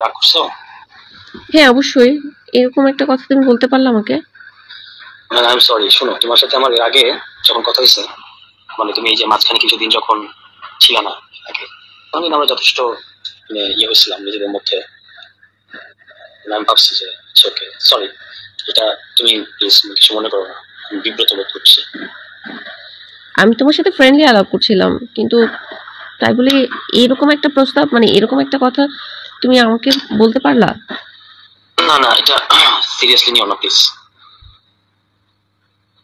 রাগ করছো? হ্যাঁ, অবশ্যই। এরকম একটা কথা তুমি বলতে পারলে আমাকে? আই এম সরি, শোনো, তোমার সাথে আমার এর আগে যখন কথা হয়েছে, মানে তুমি এই যে মাঝখানে কিছুদিন যখন ছিল না আগে, তখন কিন্তু আমরা যথেষ্ট মানে ইয়ে হয়েছিলাম নিজেদের মধ্যে। মানে আমি ভাবছি যে ওকে, সরি, এটা তুমি প্লিজ কিছু মনে করো না, আমি বিব্রত বোধ করছি। আমি তোমার সাথে ফ্রেন্ডলি আলাপ করছিলাম, কিন্তু তাই বলে এরকম একটা প্রস্তাব, মানে এরকম একটা কথা তুমি আমাকে বলতে পারলা? না না, এটা সিরিয়াসলি নিও না প্লিজ।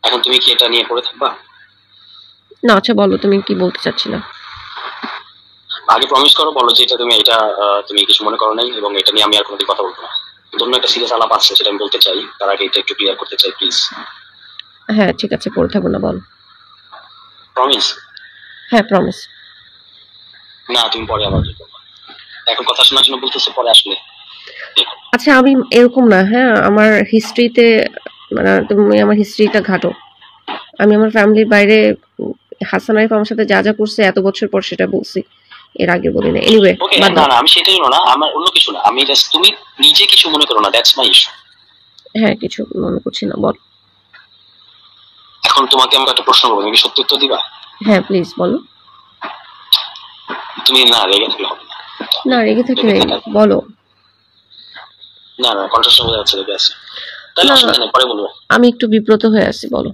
এখন তুমি কি এটা নিয়ে পড়ে থাকবা? না, আচ্ছা বলো তুমি কি বলতে চাচ্ছিলা। আগে প্রমিস করো, বলো যে এটা তুমি এটা তুমি কিছু মনে করো নাই এবং এটা নিয়ে আমি আর কোনোদিন কথা বলবো না। অন্য একটা সিরিয়াস আলাপ আছে, সেটা আমি বলতে চাই, তার আগে এটা একটু ক্লিয়ার করতে চাই প্লিজ। হ্যাঁ ঠিক আছে, পড়ে থাকবো না, বলো। প্রমিস? হ্যাঁ, প্রমিস। না, তুমি পরে আবার কি করবা? এখন কথা শোনার জন্য বলতেছো, পরে আসলে দেখো। আচ্ছা, আমি এরকম না, হ্যাঁ, আমার হিস্ট্রিতে, মানে তুমি আমার হিস্ট্রিটা ঘাটো। আমি আমার ফ্যামিলির বাইরে হাসান আরিফ আমার সাথে যা যা করছে এত বছর পর সেটা বলছি, এর আগে বলি না। এনিওয়ে, ওকে, বাদ না দাও। না, আমি সেটার জন্য না, আমার অন্য কিছু না, আমি জাস্ট তুমি নিজে কিছু মনে করো না, দ্যাটস মাই ইস্যু। হ্যাঁ, কিছু মনে করছি না, বল। এখন তোমাকে আমাকে একটা প্রশ্ন করবো, তুমি কি সত্যি উত্তর দিবা? হ্যাঁ প্লিজ বলো। তুমি না রেগে থাকলে হবে না। না, রেগে থাকি রেগে নাই, থাকার, বলো। না না, কন্ট্রাস্ট বোঝা যাচ্ছে রেগে আছে। তাহলে না, অসুবিধা নেই, পরে বলবো। আমি একটু বিব্রত হয়ে আছি, বলো।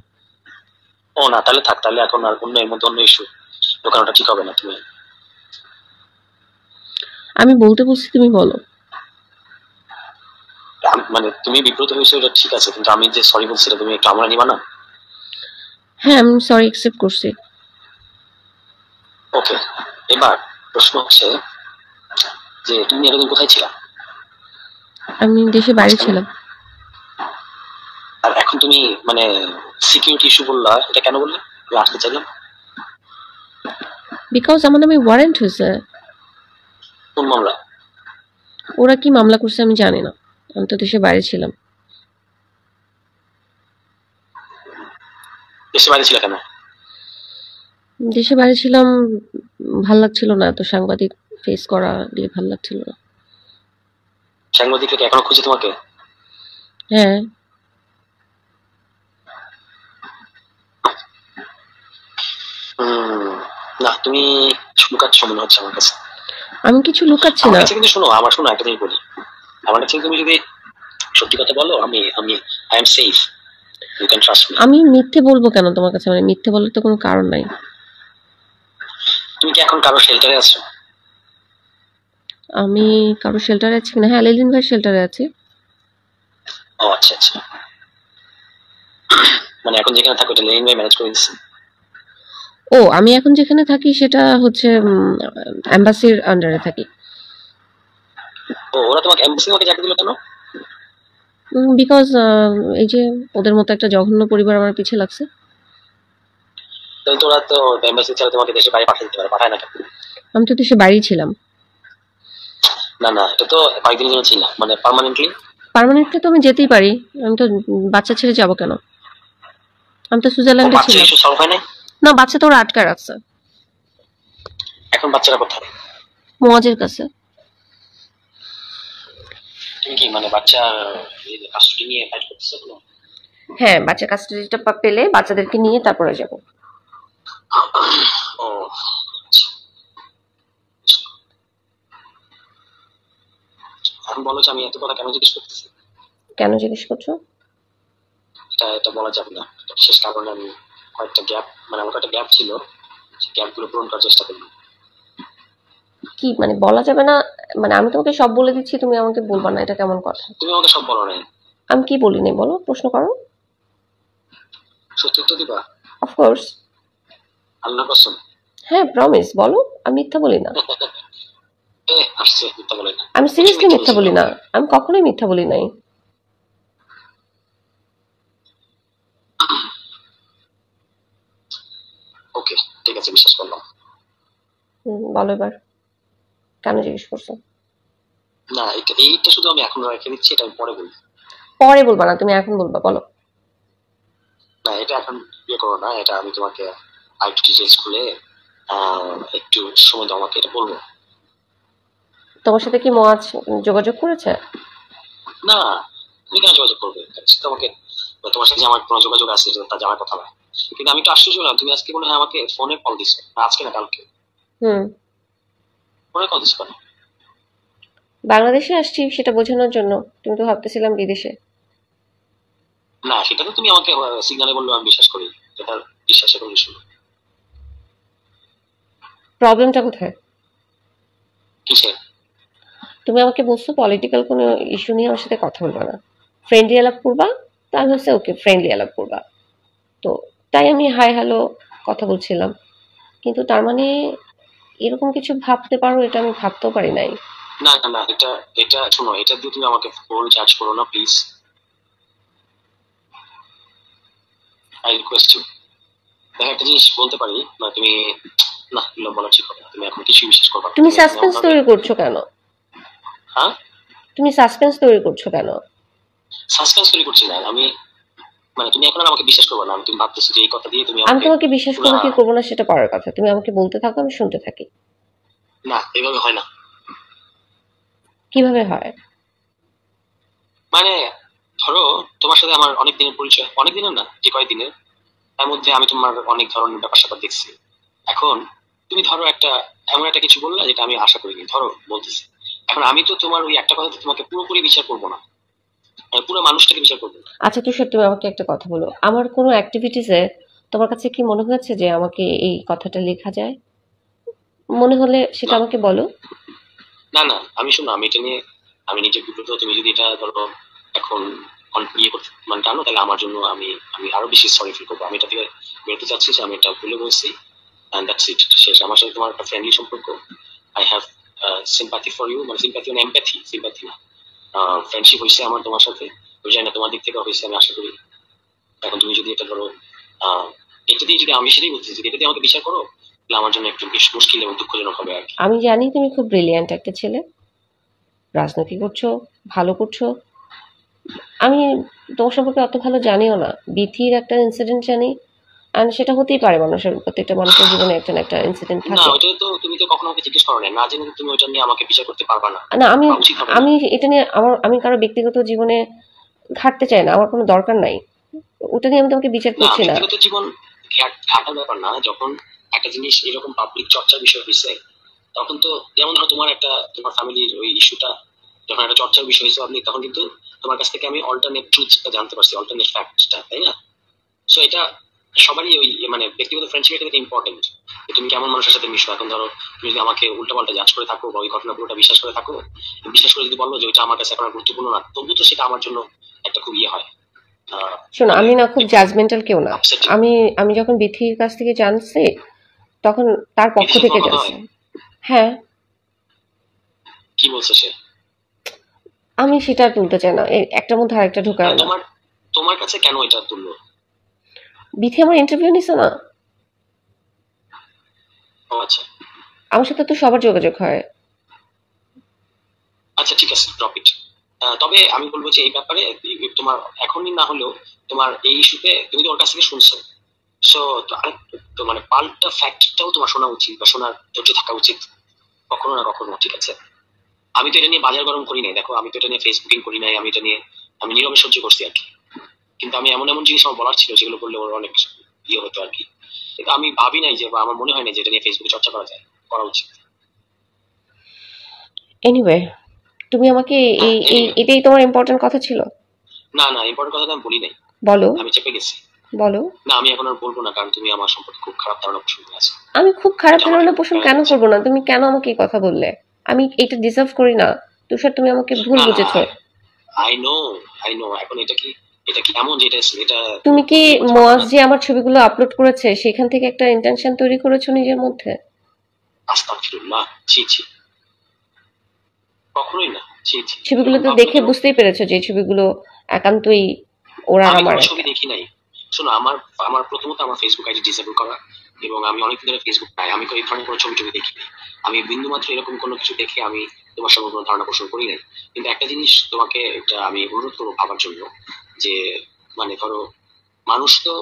ও না, তাহলে থাক, তাহলে এখন আর অন্য এর মধ্যে অন্য ইস্যু ঢোকানোটা ঠিক হবে না। তুমি আমি বলতে বলছি, তুমি বলো। মানে তুমি বিব্রত হয়েছো এটা ঠিক আছে, কিন্তু আমি যে সরি বলছি এটা তুমি একটু আমরা নিবা না? হ্যাঁ, আমি সরি অ্যাকসেপ্ট করছি। ওকে, এবার প্রশ্ন হচ্ছে যে তুমি এতদিন কোথায় ছিলা আমি দেশে বাইরে মাঝখানে? ছিলাম। আর এখন তুমি মানে সিকিউরিটি ইস্যু বললা, এটা কেন বললে? আমি আসতে চাইলাম। বিকজ আমার নামে ওয়ারেন্ট হয়েছে। কোন মামলা? ওরা কি মামলা করছে আমি জানি না, আমি তো দেশে বাইরে ছিলাম। দেশে বাইরে ছিল কেন? দেশে বাইরে ছিলাম, ভাল লাগছিল না, এত সাংবাদিক ফেস করা দিয়ে ভাল লাগছিল না। সাংবাদিকরা কি এখনো খুঁজে তোমাকে? হ্যাঁ। হম, না তুমি লুকাচ্ছ মনে হচ্ছে আমার কাছে। আমি কিছু লুকাচ্ছি আমার না। কাছে কিন্তু শোনো, আমার শোনো একটা জিনিস বলি, আমার কাছে তুমি যদি সত্যি কথা বলো, আমি আমি I am safe, you can trust me. আমি মিথ্যে বলবো কেন তোমার কাছে, মানে মিথ্যে বলার তো কোনো কারণ নাই। তুমি কি এখন কারো শেল্টারে আছো? আমি কারো শেল্টারে আছি কিনা? হ্যাঁ, লেলিন ভাই শেল্টারে আছি। ও আচ্ছা আচ্ছা, মানে এখন যেখানে থাকো এটা লেনিন ভাই ম্যানেজ করে দিচ্ছে? ও, আমি এখন যেখানে থাকি সেটা হচ্ছে এম্বাসির আন্ডারে থাকি। ও, ওরা তোমাকে এমবাসি তোমাকে চাকরি দিল কেন? বিকজ এই যে ওদের মতো একটা জঘন্য পরিবার আমার পিছে লাগছে। তাহলে তো ওরা তো এমবাসি ছাড়া তোমাকে দেশে বাইরে পাঠিয়ে দিতে পারে, পাঠায় না কেন? আমি তো দেশে বাইরেই ছিলাম। না না, এটা তো কয়েকদিনের জন্য ছিল, মানে পার্মানেন্টলি। পার্মানেন্টলি তো আমি যেতেই পারি। আমি তো বাচ্চা ছেড়ে যাবো কেন? আমি তো ও, সুইজারল্যান্ডে বাচ্চা ছিলাম। ইস্যু সলভ হয় নাই? না, বাচ্চা তো ওরা আটকা রাখছে এখন বাচ্চারা কোথায়? মোয়াজের কাছে। তুমি কি মানে বাচ্চা কাস্টডি নিয়ে ফাইট করতেছো কোনো? হ্যাঁ, বাচ্চা কাস্টাডিটা পেলে বাচ্চাদেরকে নিয়ে তারপরে যাব। ও এখন বলো যে আমি এত কথা কেন জিজ্ঞেস করতেছি? কেন জিজ্ঞেস করছো? এটা এটা বলা যাবে না, এটা বিশেষ কারণে আমি কয়েকটা গ্যাপ, মানে আমার কয়েকটা গ্যাপ ছিল, সেই গ্যাপ গুলো পূরণ করার চেষ্টা করলাম। কি মানে বলা যাবে না? মানে আমি তোমাকে সব বলে দিচ্ছি, তুমি আমাকে বলবা না, এটা কেমন কথা? তুমি আমাকে সব বলো নাই। আমি কি বলি নাই বলো, প্রশ্ন করো। সত্যি উত্তর দিবা? অফকোর্স। আল্লাহ কসম। হ্যাঁ, প্রমিস, বলো। আমি মিথ্যা বলি না। এ আসছে, মিথ্যা বলে না। আমি প্রচুর সিরিয়াসলি মিথ্যা মিথ্যা বলছে বলি না। তোমাকে। আমি কখনোই মিথ্যা বলি নাই। ওকে, ঠিক আছে, বিশ্বাস করলাম। বলো এবার, কেন জিজ্ঞেস করছো? না, এটা এইটা শুধু আমি এখন রেখে দিচ্ছি, এটা আমি পরে বলবো। পরে বলবা না, তুমি এখন বলবা, বলো। না, এটা এখন ইয়ে করো না, এটা আমি তোমাকে আরেকটু ডিটেলস খুলে একটু সময় দাও আমাকে, এটা বলবো। তোমার সাথে কি মোয়াজ যোগাযোগ করেছে? না, তুমি কেন যোগাযোগ করবে? তোমাকে তোমার সাথে যে আমার কোনো যোগাযোগ আছে এটা তা জানার কথা না। কিন্তু আমি তো আশ্চর্য হলাম, তুমি আজকে মনে হয় আমাকে ফোনে কল দিছো, আজকে না কালকে হুম। ফোনে কল দিছো কেন? বাংলাদেশে আসছি সেটা বোঝানোর জন্য। তুমি তো ভাবতেছিলাম বিদেশে। না, সেটা তো তুমি আমাকে সিগনালে বললো, আমি বিশ্বাস করি, এটা বিশ্বাসের কোনো ইস্যু। প্রবলেমটা কোথায়? কিসের? তুমি আমাকে বলছো পলিটিক্যাল কোনো ইস্যু নিয়ে আমার সাথে কথা বলবা না, ফ্রেন্ডলি আলাপ করবা। তো আমি হচ্ছে ওকে, ফ্রেন্ডলি আলাপ করবা। তো তাই আমি হাই হ্যালো কথা বলছিলাম, কিন্তু তার মানে এরকম কিছু ভাবতে পারো এটা আমি ভাবতেও পারি নাই। না না না, এটা এটা শোনো, এটা দিয়ে তুমি আমাকে ফোন চার্জ করো না প্লিজ, আই রিকোয়েস্ট ইউ। দেখো একটা জিনিস বলতে পারি, মানে তুমি, না এগুলো বলা ঠিক হবে না, তুমি এখন কিছু বিশ্বাস করবে না, তুমি তুমি এখন এমন সাসপেন্স ভাবে। তৈরি করছো কেন? হ্যাঁ, তুমি সাসপেন্স তৈরি করছো কেন? সাসপেন্স তৈরি করছি না আমি, মানে তুমি এখন আর আমাকে বিশ্বাস করবে না, আমি তুমি ভাবতেছো যে এই কথা দিয়ে তুমি আমি আমাকে তোমাকে বিশ্বাস পুরা। করবো কি করবো না সেটা পরের কথা, তুমি আমাকে বলতে থাকো, আমি শুনতে থাকি। না, এভাবে হয় না। কিভাবে হয়? মানে ধরো, তোমার সাথে আমার অনেক দিনের পরিচয়, অনেক দিনের না, যে কয়েকদিনের, তার মধ্যে আমি তোমার অনেক ধরনের ব্যাপার স্যাপার দেখছি। এখন তুমি ধরো একটা এমন একটা কিছু বললা যেটা আমি আশা করিনি, ধরো বলতেছি, এখন আমি তো তোমার ওই একটা কথাতে তোমাকে পুরোপুরি বিচার করবো না, আমি পুরো মানুষটাকে বিচার করবো না। আচ্ছা তুষার, তুমি আমাকে একটা কথা বলো, আমার কোনো অ্যাক্টিভিটিসে তোমার কাছে কি মনে হয়েছে যে আমাকে এই কথাটা লেখা যায়? মনে হলে সেটা না আমাকে বলো। না না, আমি শোনো, আমি এটা নিয়ে আমি নিজে বিব্রত, তুমি যদি এটা ধরো এখন ইয়ে করতে মানে টানো, তাহলে আমার জন্য আমি আমি আরো বেশি সরি ফিল করবো, আমি এটা থেকে বেরোতে চাচ্ছি যে আমি এটা ভুলে বলছি, এন্ড দ্যাটস ইট, শেষ। আমার সাথে তোমার একটা ফ্রেন্ডলি সম্পর্ক, I have sympathy for you, মানে সিম্পাথি মানে এমপ্যাথি, সিম্পাথি না, ফ্রেন্ডশিপ হয়েছে আমার তোমার সাথে, আমি জানি না তোমার দিক থেকে হয়েছে, আমি আশা করি। এখন তুমি যদি এটা ধরো, আহ এটা দিয়ে যদি, আমি সেটাই বলতেছি, যদি এটা দিয়ে আমাকে বিচার করো, তাহলে আমার জন্য একটু বেশ মুশকিল এবং দুঃখজনক হবে আর কি। আমি জানি তুমি খুব ব্রিলিয়ান্ট একটা ছেলে, রাজনীতি করছো, ভালো করছো। আমি তোমার সম্পর্কে অত ভালো জানিও না, বিথির একটা ইনসিডেন্ট জানি। আর সেটা হতেই পারে, মানুষের, প্রত্যেকটা মানুষের জীবনে একটা না একটা ইনসিডেন্ট না, থাকে। ওইটা তো তুমি তো কখনো আমাকে জিজ্ঞেস করো না জেনে তো তুমি ওইটা নিয়ে আমাকে বিচার করতে পারবা না, না, আমি বা উচিত হবে না। আমি এটা নিয়ে আমি কারো ব্যক্তিগত জীবনে ঘাটতে চাই না, আমার কোনো দরকার নাই। ওটা নিয়ে আমি তোমাকে বিচার না, করছি না। ব্যক্তিগত জীবন ঘাটার ব্যাপার না, যখন একটা জিনিস এরকম পাবলিক চর্চার বিষয় হয়েছে, তখন তো, যেমন ধরো তোমার একটা, তোমার ফ্যামিলির ওই ইস্যুটা যখন একটা চর্চার বিষয় হয়েছে আপনি, তখন কিন্তু তোমার কাছ থেকে আমি অল্টারনেট ট্রুথটা জানতে পারছি, অল্টারনেট ফ্যাক্টটা, তাই না? সো এটা সবারই ওই মানে ব্যক্তিগত ফ্রেন্ডশিপের ক্ষেত্রে ইম্পর্টেন্ট, তুমি কেমন মানুষের সাথে মিশো। এখন ধরো তুমি যদি আমাকে উল্টাপাল্টা জাজ করে থাকো বা ওই ঘটনা পুরোটা বিশ্বাস করে থাকো, বিশ্বাস করে যদি বলো যে ওইটা আমার কাছে এখন আর গুরুত্বপূর্ণ না, তবু তো সেটা আমার জন্য একটা খুব ইয়ে হয়, শোনো, মানে আমি না খুব একটু জাজমেন্টাল কেউ না। আপসেটিং। আমি আমি যখন বিথির কাছ থেকে জানছি তখন তার পক্ষ বিদেশে সাথে থেকে তোমার কথা জানছি। হয়? হ্যাঁ। কি বলছে সে? আমি সেটা আর তুলতে চাই না, একটার মধ্যে আরেকটা ঢোকায় না। তোমার তোমার কাছে কেন এটা তুললো? বিথি আমার ইন্টারভিউ নিছে না। ও আচ্ছা। আমার সাথে তো সবার যোগাযোগ হয়। আচ্ছা ঠিক আছে, ড্রপ ইট। তবে আমি বলবো যে এই ব্যাপারে তোমার এখনই না হলেও তোমার এই ইস্যুতে তুমি তো ওর কাছ থেকে শুনছো, সো তো মানে পাল্টা ফ্যাক্টটাও তোমার শোনা উচিত বা শোনার ধৈর্য থাকা উচিত কখনো না কখনো, ঠিক আছে? আমি তো এটা নিয়ে বাজার গরম করি নাই, দেখো আমি তো এটা নিয়ে ফেসবুকিং করি নাই, আমি এটা নিয়ে আমি নীরবে সহ্য করছি আর কি। কিন্তু আমি এমন এমন জিনিস আমার বলার ছিল যেগুলো করলে ওর অনেক ইয়ে হতো আর কি, কিন্তু আমি ভাবি নাই যে, বা আমার মনে হয় না যে এটা নিয়ে ফেসবুকে চর্চা করা যায়, করা উচিত। এনিওয়ে, তুমি আমাকে হ্যাঁ, এই এই anyway, এটাই তোমার ইম্পর্টেন্ট কথা ছিল? না না, ইম্পর্টেন্ট কথা তো আমি বলি নাই, বলো। আমি চেপে গেছি। বলো। না, আমি এখন আর বলবো না, কারণ তুমি আমার সম্পর্কে খুব খারাপ ধারণা পোষণ করে আছো, আমি খুব খারাপ এটা আমার ধারণা খুব পোষণ প্যারা কেন দিচ্ছে। করবো না? তুমি কেন আমাকে এই কথা বললে? আমি এটা ডিজার্ভ করি না। তুষার, তুমি আমাকে ভুল না না, বুঝেছো। আই নো, আই নো, এখন এটা কি এমন যে এটা এটা তুমি কি ইয়ে করতে পারবো মোয়াজ না? যে আমার ছবিগুলো আপলোড করেছে সেখান থেকে একটা ইন্টেনশন তৈরি করেছো নিজের মধ্যে? আস্তাগফিরুল্লাহ, ছি ছি, কখনোই না, ছি ছি, ছবিগুলো এরকম তো ভাবলে দেখে কেন? বুঝতেই পেরেছো যে এই ছবিগুলো একান্তই ওর আর আমি আমার কোনো ছবি একটা। দেখি নাই। শোনো, আমার আমার প্রথমত আমার ফেসবুক আইডি ডিসেবল করা, এবং আমি অনেকদিন ধরে ফেসবুক নাই, আমি এই ধরনের কোনো ছবি টবি দেখি নাই। আমি বিন্দু মাত্র এরকম কোনো কিছু দেখে আমি তোমার সঙ্গে কোনো ধারণা পোষণ করি নাই। কিন্তু একটা জিনিস তোমাকে এটা আমি অনুরোধ করবো ভাবার জন্য, যে মানে ধরো, মানুষ তো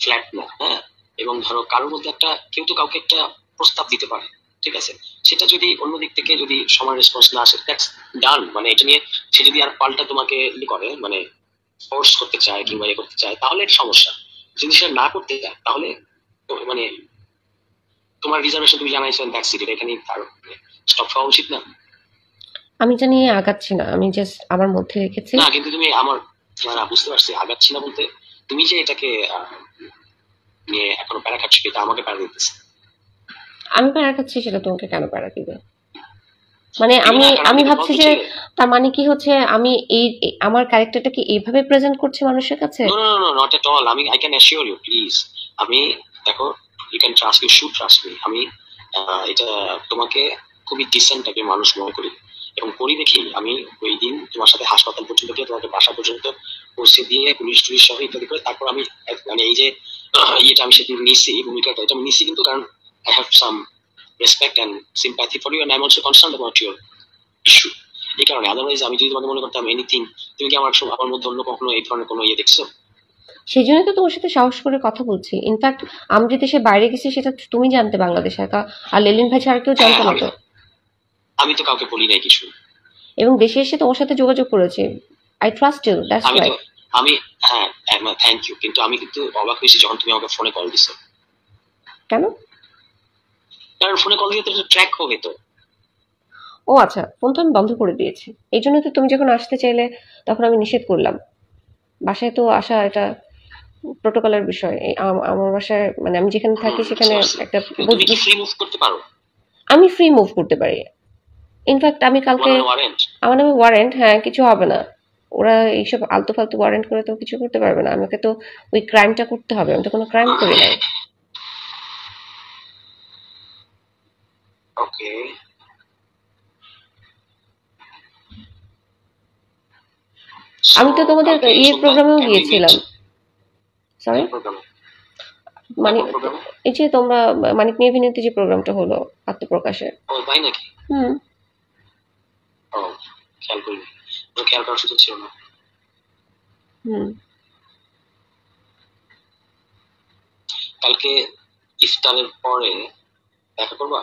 ফ্ল্যাট না, হ্যাঁ, এবং ধরো কারোর মধ্যে একটা, কেউ তো কাউকে একটা প্রস্তাব দিতে পারে, ঠিক আছে, সেটা যদি অন্য দিক থেকে যদি সমান রেসপন্স না আসে, দ্যাটস ডান। মানে এটা নিয়ে সে যদি আর পাল্টা তোমাকে করে, মানে ফোর্স করতে চায় কিংবা ইয়ে করতে চায়, তাহলে এটা সমস্যা। যদি সে না করতে চায় তাহলে মানে তোমার রিজার্ভেশন তুমি জানাইছো, দ্যাটস ইট, এটা এখানেই তার স্টপ হওয়া উচিত না। আমি এটা নিয়ে আগাচ্ছি না, আমি জাস্ট আমার মধ্যে রেখেছি। না কিন্তু তুমি আমার বুঝতে পারছি আগাচ্ছি না বলতে, তুমি যে এটাকে নিয়ে এখনো প্যারা খাচ্ছ, এটা আমাকে প্যারা দিতেছে। আমি প্যারা খাচ্ছি সেটা তোমাকে কেন প্যারা দিবে? মানে দিবে আমি না, কারণ আমি আমি তো ভাবছি গল্প যে ছেড়ে। তার মানে কি হচ্ছে আমি আমার ক্যারেক্টারটাকে এইভাবে প্রেজেন্ট করছি মানুষের কাছে। No no no, not at all. আমি I can assure you, please. আমি দেখো, you can trust, you should trust me. আমি এটা তোমাকে খুবই ডিসেন্ট টাইপের মানুষ মনে করি এবং করি দেখি আমি ওই দিন তোমার সাথে হাসপাতাল পর্যন্ত গিয়ে তোমাকে বাসা পর্যন্ত পৌঁছে দিয়ে পুলিশ টুলিশ সহ ইত্যাদি করে তারপর আমি মানে এই যে ইয়েটা আমি সেদিন নিছি, ভূমিকাটা এটা আমি নিছি কিন্তু কারণ I have some respect and sympathy for you and I am also concern about your issue. এই কারণে, আদারওয়াইজ আমি যদি তোমাকে মনে করতাম এনিথিং, তুমি কি আমার মধ্যে অন্য কখনো এই ধরনের কোনো ইয়ে দেখছো? সেই জন্য তো তোমার সাথে সাহস করে কথা বলছি। ইনফ্যাক্ট আমি যে দেশে বাইরে গেছি সেটা তুমি জানতে বাংলাদেশে একা, আর লেলিন ভাই ছাড়া কেউ হ্যাঁ, জানতো না আমি তো। আমি তো কাউকে বলি নাই কিছু। এবং দেশে এসে তোমার সাথে যোগাযোগ করেছি। আই ট্রাস্ট ইউ, দ্যাটস আমি ওয়াই। তো আমি হ্যাঁ, থ্যাংক ইউ, কিন্তু আমি কিন্তু অবাক হয়েছি যখন তুমি আমাকে ফোনে কল দিছো। কেন? কারণ ফোনে কল দিয়ে তো ট্র্যাক হবে তো। ও আচ্ছা, ফোন তো আমি বন্ধ করে দিয়েছি। এই জন্য তো তুমি যখন আসতে চাইলে তখন আমি নিষেধ করলাম। বাসায় তো আসা এটা প্রোটোকলের বিষয়। আমার বাসায় মানে আমি যেখানে থাকি সেখানে একটা তুমি কি ফ্রি মুভ করতে পারো? আমি ফ্রি মুভ করতে পারি। ইনফ্যাক্ট আমি তোমার কালকে নামে ওয়ারেন্ট? আমার নামে ওয়ারেন্ট, হ্যাঁ, কিছু হবে না। ওরা এইসব আলতু ফালতু ওয়ারেন্ট করে তো কিছু করতে পারবে না। আমাকে তো ওই ক্রাইমটা করতে হবে, আমি তো কোনো ক্রাইম করি নাই। ওকে। আমি তো তোমাদের কালকে ইয়ে সন্ধ্যায় প্রোগ্রামেও ক্যান উই মিট? গিয়েছিলাম। সরি, কোন প্রোগ্রামে? মানে কোন প্রোগ্রামে? এই যে তোমরা মানিক মেহবিনেতে যে প্রোগ্রামটা হলো আত্মপ্রকাশে। ও তাই নাকি? হুম ও, খেয়াল করিনি, খেয়াল করার সুযোগ ছিল না। হুম। কালকে ইফতারের পরে দেখা করবা?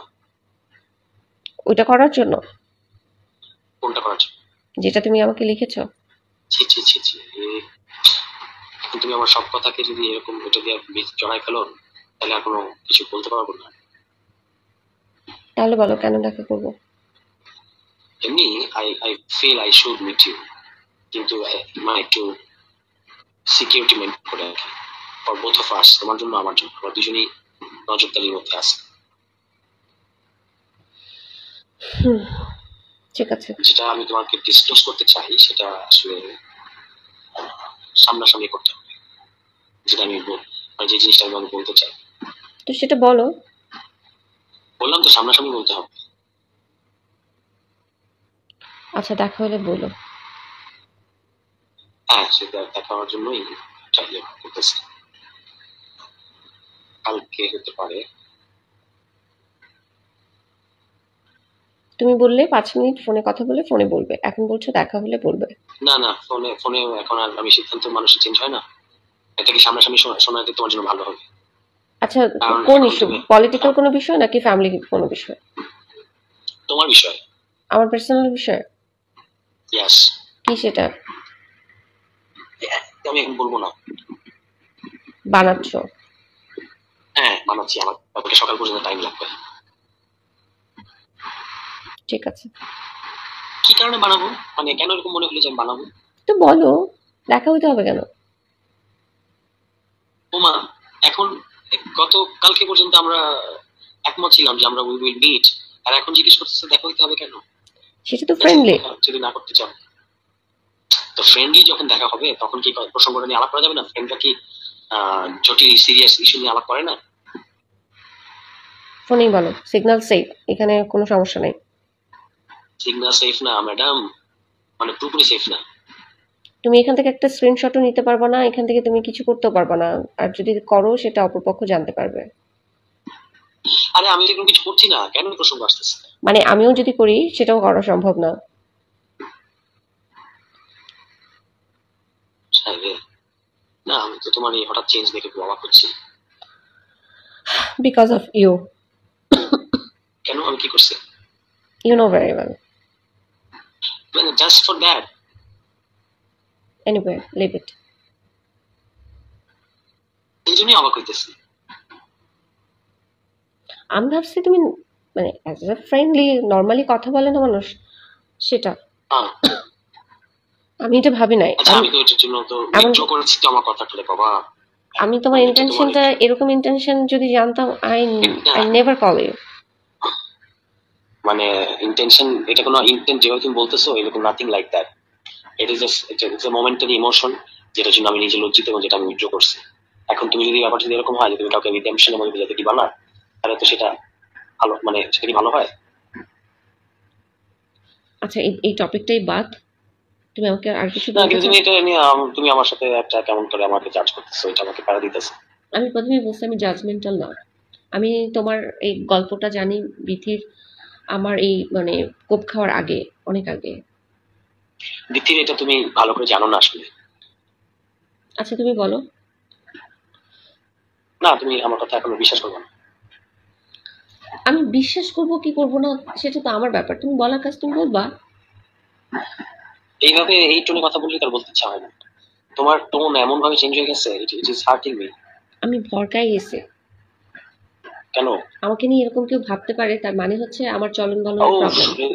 ওইটা করার জন্য কোনটা করার জন্য? যেটা তুমি আমাকে লিখেছো। ছি ছি ছি ছি, এখন তুমি আমার সব কথাকে যদি এরকম এটা দিয়ে জড়াই ফেলো, তাহলে আর কোনো কিছু বলতে পারবো না। তাহলে বলো কেন দেখা করবো? এমনি I I feel I should meet you, কিন্তু মানে একটু সিকিউরিটি মেনটেন করে আর কি, ফর বোথ অফ আস, তোমার জন্য আমার জন্য, আমরা দুজনেই নজরদারির মধ্যে আছি। হুম, ঠিক আছে। যেটা আমি তোমাকে ডিসক্লোজ করতে চাই সেটা আসলে সামনাসামনি করতে হবে, যেটা আমি মানে যে জিনিসটা আমি তোমাকে বলতে চাই। তো সেটা বলো। বললাম তো সামনাসামনি বলতে হবে। আচ্ছা, দেখা হলে বলো। হ্যাঁ, সেটা দেখা হওয়ার জন্যই চাইলে করতেছি। কালকে হতে পারে। তুমি বললে 5 মিনিট ফোনে কথা বলে ফোনে বলবে, এখন বলছো দেখা হলে বলবে। না না, ফোনে ফোনে এখন আর আমি সিদ্ধান্ত মানুষের চেঞ্জ হয় না, এটা কি সামনাসামনি শোনাতে তোমার জন্য ভালো হবে। আচ্ছা, কারণ কোন এখন ইস্যু? তুমি পলিটিক্যাল কোনো বিষয় নাকি ফ্যামিলি কোনো বিষয়? তোমার বিষয়। আমার পার্সোনাল বিষয়? ইয়াস। কি সেটা? আমি এখন বলবো না। বানাচ্ছ? হ্যাঁ বানাচ্ছি, আমার তারপরে সকাল পর্যন্ত টাইম লাগবে। ঠিক আছে। কি কারণে বানাবো, মানে কেন এরকম মনে হলো যে আমি বানাবো? তো বলো, দেখা হইতে হবে কেন? ওমা, এখন গত কালকে পর্যন্ত আমরা একমত ছিলাম যে আমরা উই উইল মিট, আর এখন জিজ্ঞেস করতেছে দেখা হইতে হবে কেন? সেটা তো ফ্রেন্ডলি। যদি না করতে চাও তো ফ্রেন্ডলি যখন দেখা হবে তখন কি প্রসঙ্গটা নিয়ে আলাপ করা যাবে না? ফ্রেন্ডরা কি জটিল সিরিয়াস ইস্যু নিয়ে আলাপ করে না? ফোনেই বলো, সিগন্যাল সেফ, এখানে কোনো সমস্যা নেই। সিগন্যাল সেফ না ম্যাডাম, মানে পুরোপুরি সেফ না। তুমি এখান থেকে একটা স্ক্রিনশটও নিতে পারবে না, এখান থেকে তুমি কিছু করতেও পারবে না। আর যদি করো সেটা অপরপক্ষ জানতে পারবে। আরে আমি তো এরকম কিছু করছি না, কেন এই প্রসঙ্গ আসতেছে? মানে আমিও যদি করি সেটাও করা সম্ভব না। আরে, না আমি তো তোমার এই হঠাৎ চেঞ্জ দেখে খুব অবাক হচ্ছি। Because of you. কেন আমি কি করছি? You know very well. মানে just for that. Anyway, leave it. এই জন্যই অবাক হইতেছি। আমি ভাবছি তুমি মানে অ্যাজ এ ফ্রেন্ডলি নর্মালি কথা বলে না মানুষ, সেটা হ্যাঁ আমি এটা ভাবি নাই। আচ্ছা, আমি তো এটার জন্য তো উইথড্র করেছি তো আমার কথাটা বাবা। আমি তোমার আমি তো ইন্টেনশনটা তোমার এরকম ইন্টেনশন যদি জানতাম, আই এটা নেভার কল ইউ। মানে ইন্টেনশন, এটা কোনো ইন্টেন্ট যেভাবে তুমি বলতেছো এরকম nothing like that. It is just it's a momentary emotion, যেটার জন্য আমি নিজে লজ্জিত এবং যেটা আমি উইথড্র করছি। এখন তুমি যদি ব্যাপার যদি এরকম হয় যে তুমি কাউকে রিডেম্পশনের মধ্যে যেতে দিবা না, তাহলে তো সেটা ভালো, মানে সেটা কি ভালো হয়? আচ্ছা, এই টপিকটাই বাদ। তুমি আমাকে আর কিছু না বলতে কিন্তু চাও? তুমি এটা নিয়ে তুমি আমার সাথে একটা কেমন করে আমাকে জাজ করতেছো, এটা আমাকে প্যারা দিতেছে। আমি প্রথমেই বলছি আমি জাজমেন্টাল না। আমি তোমার এই গল্পটা জানি বিথির, আমার এই মানে কোপ খাওয়ার আগে, অনেক আগে। দ্বিতীয়, এটা তুমি ভালো করে জানো না আসলে। আচ্ছা তুমি বলো। না, তুমি আমার কথা এখনো বিশ্বাস করবে না। আমি বিশ্বাস করব কি করব না সেটা তো আমার ব্যাপার, তুমি বলার কাজ তুমি বলবা। এইভাবে এই টোনে কথা বললে তার বলতে ইচ্ছা হয় না। তোমার টোন এমন ভাবে চেঞ্জ হয়ে গেছে, ইট ইজ হার্টিং মি। আমি ভরকাই গেছি। কেন? আমাকে নিয়ে এরকম কেউ ভাবতে পারে, তার মানে হচ্ছে আমার চলন ও বলনের problem.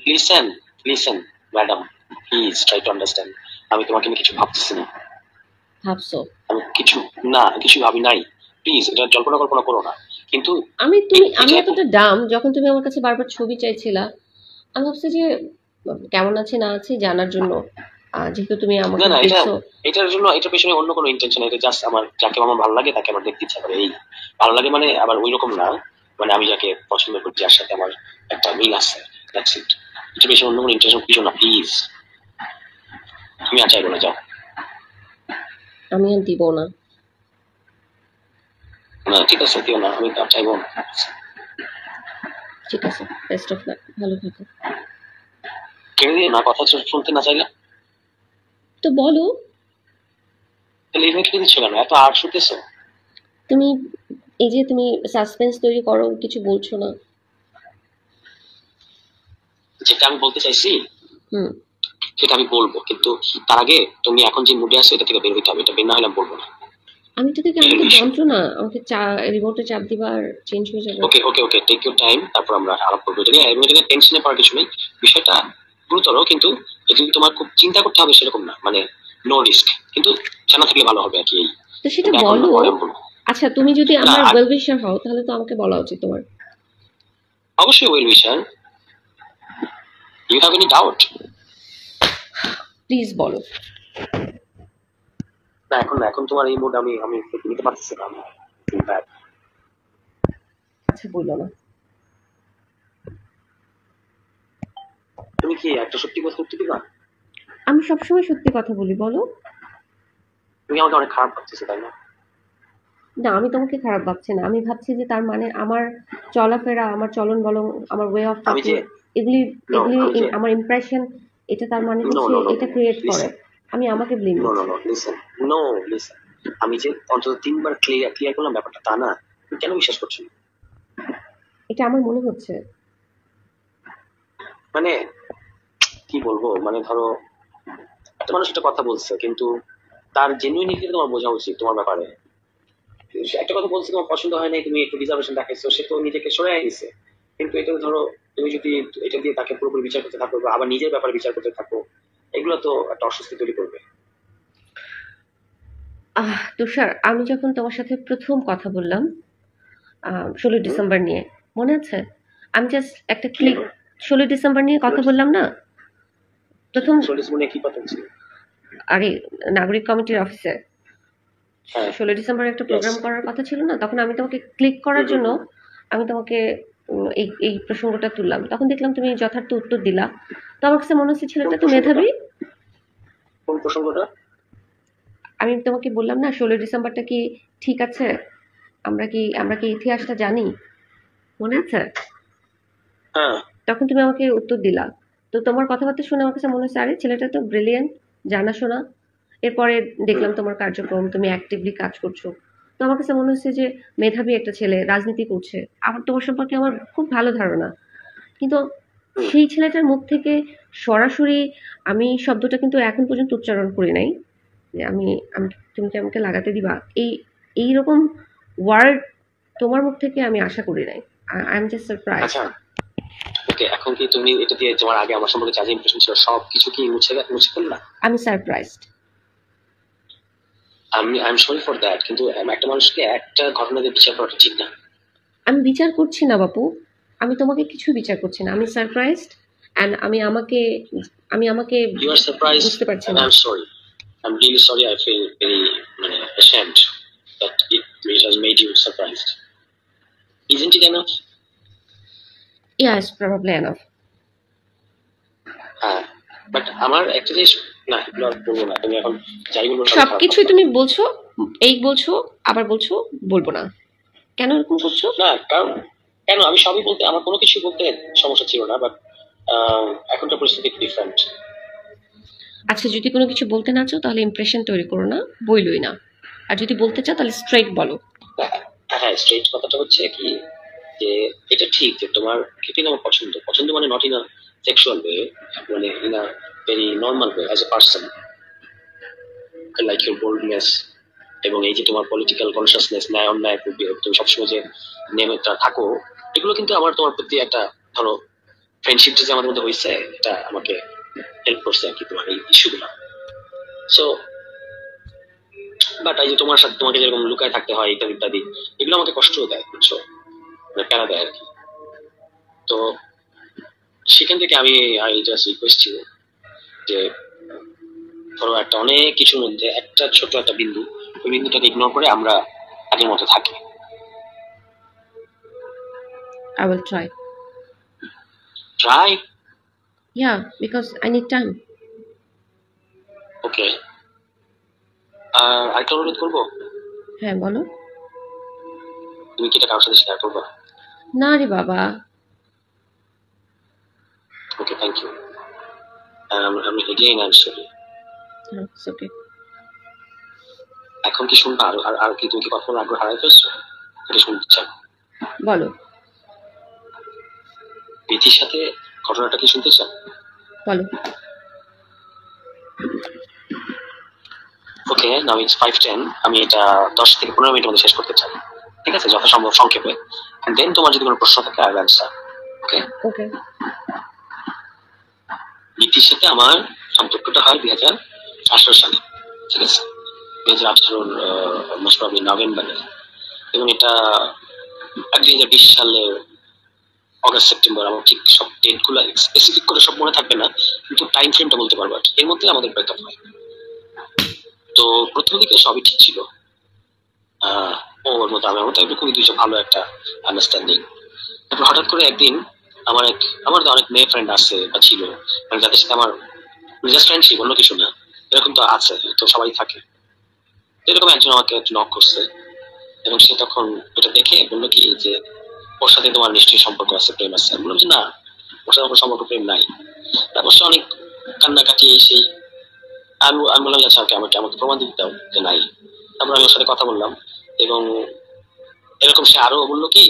Listen, listen madam, please try to understand. আমি তোমাকে নিয়ে কিছু ভাবতেছি না। ভাবছো? আমি কিছু না, কিছু ভাবি নাই। প্লিজ এটা জল্পনা কল্পনা করো না। কিন্তু আমি এটা এতটা ডাম, যখন তুমি আমার কাছে বারবার ছবি চাইছিলা, আমি ভাবছি যে কেমন আছে না আছে জানার জন্য, যেহেতু তুমি না আমাকে না, এটা দেখছো। এটার জন্য এটার পেছনে অন্য কোনো ইন্টেনশন। এটা জাস্ট আমার যাকে আমার ভালো লাগে তাকে আমার দেখতে ইচ্ছা করে, এই ভালো লাগে মানে আবার ওই রকম না, মানে আমি যাকে পছন্দ করি যার সাথে আমার একটা মিল আছে, দ্যাটস ইট। এটার পেছনে অন্য কোনো ইন্টেনশন কিছু না, প্লিজ। তুমি আচাই বলে যাও। আমি আর দিব না। না ঠিক আছে, দিও না, আমি তো আর চাইবো না। ঠিক আছে, বেস্ট অফ লাক, ভালো থাকো। কেন দিয়ে না কথা শুনতে না চাইলে? তো বলো। তাহলে ইভেন্ট দিচ্ছ কেন, এত আর্ট শুনতেছো? তুমি এই যে তুমি সাসপেন্স তৈরি করো, কিছু বলছো না। যেটা আমি বলতে চাইছি হুম। সেটা আমি বলবো, কিন্তু তার আগে তুমি এখন যে মুডে আছো এটা থেকে বের হইতে হবে। এটা বের না হলে আমি বলবো না। আমি তো দেখি আমাকে যন্ত্রণা, আমাকে রিমোটে চাপ দিবা আর চেঞ্জ হয়ে যাবে। ওকে ওকে ওকে, টেক ইউর টাইম, তারপর আমরা আলাপ করবো এটা নিয়ে। এটা নিয়ে টেনশনে পড়ার কিছু নেই। বিষয়টা গুরুতর, কিন্তু এটা তোমার খুব চিন্তা করতে হবে সেরকম না, মানে নো রিস্ক, কিন্তু জানা থাকলে ভালো হবে আর কি। তো সেটা কিন্তু এখন না, বলো। পরে আমি বলবো। আচ্ছা তুমি যদি না আমার ওয়েল উইশার হও তাহলে তো আমাকে বলা উচিত তোমার। অবশ্যই well wisher. You have any doubt? Please বলো। না এখন না, এখন তোমার এই মুড আমি আমি নিতে পারতেছি না। আমি feel bad। আচ্ছা বললো না। তুমি কি একটা সত্যি কথা উত্তর দিবা? আমি সবসময় সত্যি কথা বলি, বলো। তুমি আমাকে অনেক খারাপ ভাবতেছো তাই না? না আমি তোমাকে খারাপ ভাবছি না, আমি ভাবছি যে তার মানে আমার চলাফেরা, আমার চলন বলন, আমার ওয়ে অফ আমি টকিং, যে এগুলি নো এগুলি আমি যে আমার ইমপ্রেশন, এটা তার মানে নো হচ্ছে নো নো এটা ক্রিয়েট করে। লিসেন, আমি আমাকে ব্লেম নো নো দিচ্ছি। No listen, no listen. আমি যে অন্তত 3 বার ক্লিয়ার ক্লিয়ার করলাম ব্যাপারটা, তা না? তুমি কেন বিশ্বাস করছো না? এটা আমার মনে হচ্ছে। মানে কি বলবো, মানে ধরো একটা মানুষ একটা কথা বলছে, কিন্তু তার জেনুইনিটি তোমার বোঝা উচিত তোমার ব্যাপারে। সে একটা কথা বলছে, তোমার পছন্দ হয় নাই, তুমি একটু রিজার্ভেশন দেখাইছো, সে তো নিজেকে সরে আইছে। কিন্তু এটা ধরো তুমি যদি এটা দিয়ে তাকে পুরোপুরি বিচার করতে থাকো বা আবার নিজের ব্যাপারে বিচার করতে থাকো, এগুলো তো একটা অস্বস্তি তৈরি করবে। তুষার, আমি যখন তোমার সাথে প্রথম কথা বললাম 16 ডিসেম্বর নিয়ে, মনে আছে? আমি জাস্ট একটা কি ক্লিক, 16 ডিসেম্বর নিয়ে কথা বললাম না প্রথম। চল্লিশ মনে কি কথা ছিল? আরে নাগরিক কমিটির অফিসে হ্যাঁ 16 ডিসেম্বর একটা ইয়েস। প্রোগ্রাম করার কথা ছিল না, তখন আমি তোমাকে ক্লিক করার জন্য আমি তোমাকে এই এই প্রসঙ্গটা তুললাম, তখন দেখলাম তুমি যথার্থ উত্তর দিলা। তো আমার কাছে মনে হচ্ছে ছেলেটা তো মেধাবী। কোন প্রসঙ্গটা? আমি তোমাকে বললাম না 16 ডিসেম্বরটা কি ঠিক আছে, আমরা কি ইতিহাসটা জানি, মনে আছে? হ্যাঁ তখন তুমি আমাকে উত্তর দিলা। তো তোমার কথাবার্তা শুনে আমার কাছে মনে হচ্ছে আরে ছেলেটা তো ব্রিলিয়েন্ট, জানাশোনা। এরপরে দেখলাম তোমার কার্যক্রম, তুমি অ্যাক্টিভলি কাজ করছো। তো আমার কাছে মনে হচ্ছে যে মেধাবী একটা ছেলে, রাজনীতি করছে, আমার তোমার সম্পর্কে আমার খুব ভালো ধারণা। কিন্তু হুম। সেই ছেলেটার মুখ থেকে সরাসরি আমি শব্দটা কিন্তু এখন পর্যন্ত উচ্চারণ করি নাই যে তুমি কি আমাকে লাগাতে দিবা, এই এইরকম ওয়ার্ড তোমার মুখ থেকে আমি আশা করি নাই। I am just surprised. আচ্ছা, ওকে, এখন কি তুমি এটা দিয়ে তোমার আগে আমার সম্পর্কে যা যা ইমপ্রেশন ছিল সব কিছু কি মুছে ফেললা? আমি surprised. I am sorry for that, কিন্তু একটা মানুষকে একটা ঘটনা দিয়ে বিচার করাটা ঠিক না। আমি বিচার করছি না বাপু, আমি তোমাকে কিছু বিচার করছি না, আমি সারপ্রাইজড। অ্যান্ড আমি আমাকে ইউ আর সারপ্রাইজ বুঝতে পারছি এন্ড না। I am sorry. I am really sorry, I feel very ashamed that it has made you surprised. Isn't it enough? Yes, probably enough. হ্যাঁ, বাট আমার একটা জিনিস, না এগুলো আর বলবো না, তুমি এখন যাই বলবো সবই খারাপ সবকিছুই লাগবে। তুমি বলছো, এই বলছো, আবার বলছো বলবো না, কেন এরকম করছো? না কারণ কেন, আমি সবই বলতে, আমার কোনো কিছু বলতে সমস্যা ছিল না, বাট এখনকার পরিস্থিতি একটু ডিফারেন্ট। আচ্ছা, যদি কোনো কিছু বলতে না চাও তাহলে ইমপ্রেশন তৈরি করো না, বইলই না। আর যদি বলতে চাও তাহলে স্ট্রেইট বলো। হ্যাঁ, স্ট্রেট কথাটা হচ্ছে কি, যে এটা ঠিক যে তোমার কৃতিন আমার পছন্দ, পছন্দ মানে not in a sexual way, মানে in a very normal way as a person. I like your boldness, এবং এই যে তোমার পলিটিক্যাল কনসিয়াসনেস, ন্যায় অন্যায় প্রতি তুমি সবসময় যে নেমে থাকো, এগুলো কিন্তু আমার তোমার প্রতি একটা, ধরো ফ্রেন্ডশিপ যে আমাদের মধ্যে হয়েছে, এটা আমাকে হেল্প করছে আর কি, তোমার এই ইস্যুগুলো। সো বাট এই যে তোমার সাথে তোমাকে যেরকম লুকায় থাকতে হয় ইত্যাদি ইত্যাদি, এগুলো আমাকে কষ্ট দেয়, বুঝছো, মানে প্যারা দেয় আর কি। তো সেখান থেকে আমি আই জাস্ট রিকোয়েস্ট ছিল যে ধরো একটা অনেক কিছুর মধ্যে একটা ছোট একটা বিন্দু, ওই বিন্দুটাকে ইগনোর করে আমরা আগের মতো থাকি। I will try. Try. Yeah, because I need time. Okay, আরেকটা অনুরোধ করবো, হ্যাঁ বলো। তুমি কি এটা কারোর সাথে শেয়ার করবা? না রে বাবা। ওকে, থ্যাংক ইউ। আমি again I am sorry. It's okay. এখন কি শুনবা? আর আর আর কি তুমি কি কখনো আগ্রহ হারাই ফেলছো? এটা শুনতে চাও? বলো। প্রীতির সাথে ঘটনাটা কি শুনতে চাও? বলো। ওকে, নাও ইটস 5:10, আমি এটা 10 থেকে 15 মিনিটের মধ্যে শেষ করতে চাই, ঠিক আছে, যথাসম্ভব সংক্ষেপে। এন্ড দেন তোমার যদি কোনো প্রশ্ন থাকে আই উইল অ্যানসার। ওকে। ওকে। প্রীতির সাথে আমার সম্পর্কটা হয় 2018 সালে, ঠিক আছে, 2018 মোস্ট প্রবলি নভেম্বরে, এবং এটা 2020 সালের অগাস্ট সেপ্টেম্বর, আমার ঠিক সব ডেট গুলো স্পেসিফিক করে সব মনে থাকবে না, কিন্তু টাইম ফ্রেমটা বলতে পারবো আর কি। এর মধ্যে আমাদের ব্রেকআপ হয়। তো প্রথম দিকে সবই ঠিক ছিল, ওর মতো আমার মতো একটু খুবই দুইটা ভালো একটা আন্ডারস্ট্যান্ডিং। তারপর হঠাৎ করে একদিন আমার তো অনেক মেয়ে ফ্রেন্ড আছে বা ছিল, মানে যাদের সাথে আমার জাস্ট ফ্রেন্ডশিপ, অন্য কিছু না, এরকম তো আছে, তো সবাই থাকে। এরকম একজন আমাকে একটু নক করছে, এবং সে তখন এটা দেখে বললো কি যে ওর সাথে তোমার নিশ্চয়ই সম্পর্ক আছে, প্রেম আছে। আমি বললাম যে না, ওর সাথে আমার সম্পর্ক প্রেম নাই। তারপর সে অনেক কান্নাকাটি এই সেই, আমি বললাম আচ্ছা ওকে, আমাকে আমাকে প্রমাণ দিতে দাও যে নাই। তারপর আমি ওর সাথে কথা বললাম, এবং এরকম সে আরো বললো কি,